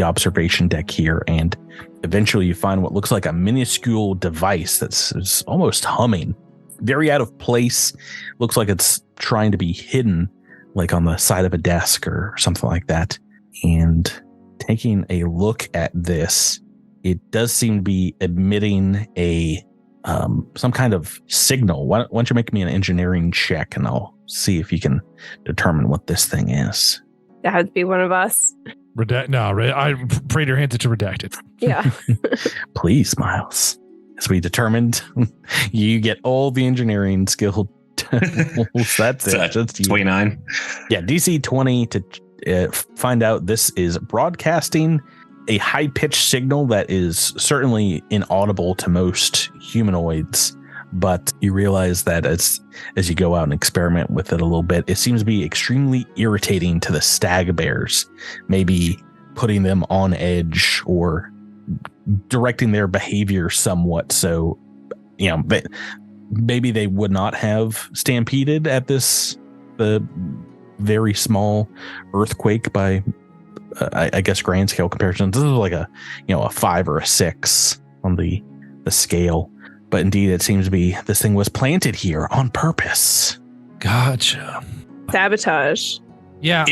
observation deck here, and eventually you find what looks like a minuscule device that's almost humming. very out of place. Looks like it's trying to be hidden, like on the side of a desk or something like that. And taking a look at this, it does seem to be emitting a some kind of signal. Why don't you make me an engineering check, and I'll see if you can determine what this thing is. That would be one of us. I Praetor handed to redacted. Yeah. Please, Miles. As we determined, you get all the engineering skill. That's it. Just 29. Yeah, DC 20 to find out this is broadcasting a high-pitched signal that is certainly inaudible to most humanoids, but you realize that as you go out and experiment with it a little bit, it seems to be extremely irritating to the stag bears, maybe putting them on edge or directing their behavior somewhat. So, maybe they would not have stampeded at the very small earthquake by I guess grand scale comparisons. This is like a 5 or a 6 on the scale, but indeed it seems to be this thing was planted here on purpose. Gotcha. Sabotage. Yeah,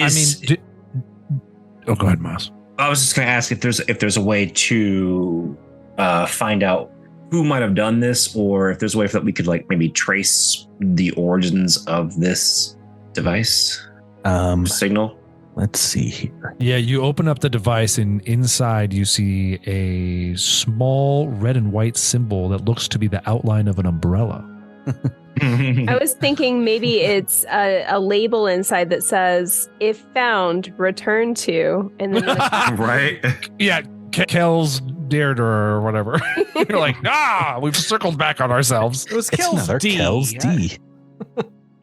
go ahead, Miles. I was just going to ask if there's a way to find out who might have done this, or if there's a way that we could maybe trace the origins of this device signal. Let's see here. Yeah, you open up the device, and inside you see a small red and white symbol that looks to be the outline of an umbrella. I was thinking maybe it's a label inside that says, "If found, return to," and then right? Yeah, Kel's dared or whatever. You're like, we've circled back on ourselves. It was It's Kel's another D. Kel's D.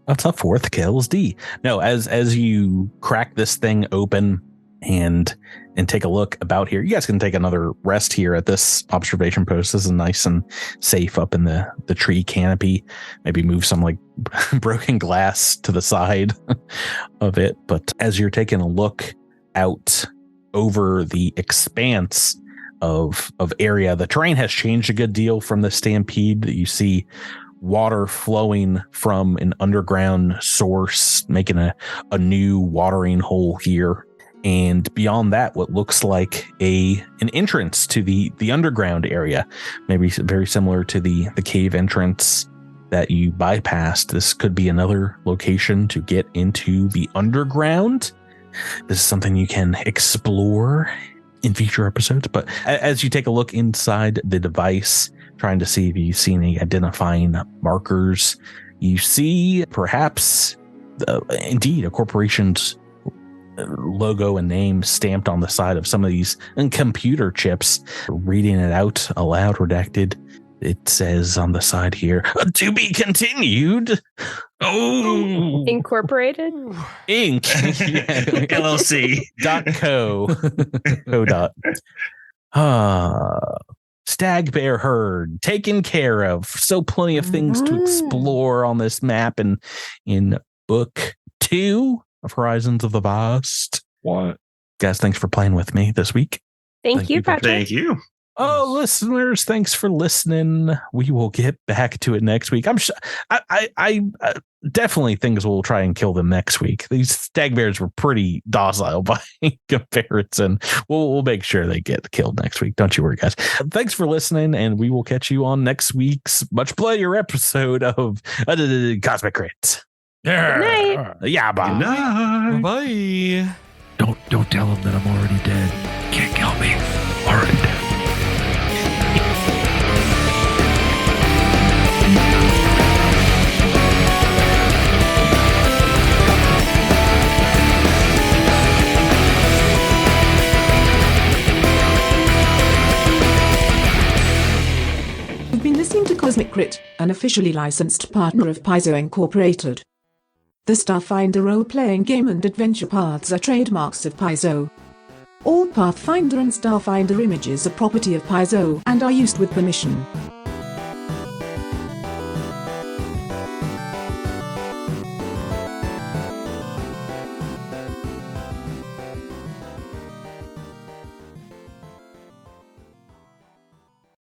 That's a fourth Kel's D. No, as you crack this thing open and take a look about here, you guys can take another rest here at this observation post. This is nice and safe up in the tree canopy. Maybe move some broken glass to the side of it. But as you're taking a look out over the expanse of area, the terrain has changed a good deal from the stampede. That you see water flowing from an underground source, making a new watering hole here. And beyond that, what looks like an entrance to the underground area, maybe very similar to the cave entrance that you bypassed. This could be another location to get into the underground. This is something you can explore in future episodes. But as you take a look inside the device, trying to see if you see any identifying markers, you see perhaps indeed a corporation's logo and name stamped on the side of some of these computer chips. Reading it out aloud, redacted, it says on the side here, "To be continued." Oh, Incorporated? Inc. LLC. .co. Stag bear herd taken care of. So plenty of things to explore on this map and in book 2 of Horizons of the Vast. What? Guys, thanks for playing with me this week. Thank you, Patrick. Thank you. Oh, listeners, thanks for listening. We will get back to it next week. I'm sure I definitely things will try and kill them next week. These stag bears were pretty docile by comparison. We'll make sure they get killed next week. Don't you worry, guys. Thanks for listening, and we will catch you on next week's much player episode of Cosmic Crit. Good night. Yeah, bye. Good night. Bye. Don't tell him that I'm already dead. Can't kill me. Already dead. You've been listening to Cosmic Crit, an officially licensed partner of Paizo Incorporated. The Starfinder role-playing game and adventure paths are trademarks of Paizo. All Pathfinder and Starfinder images are property of Paizo and are used with permission.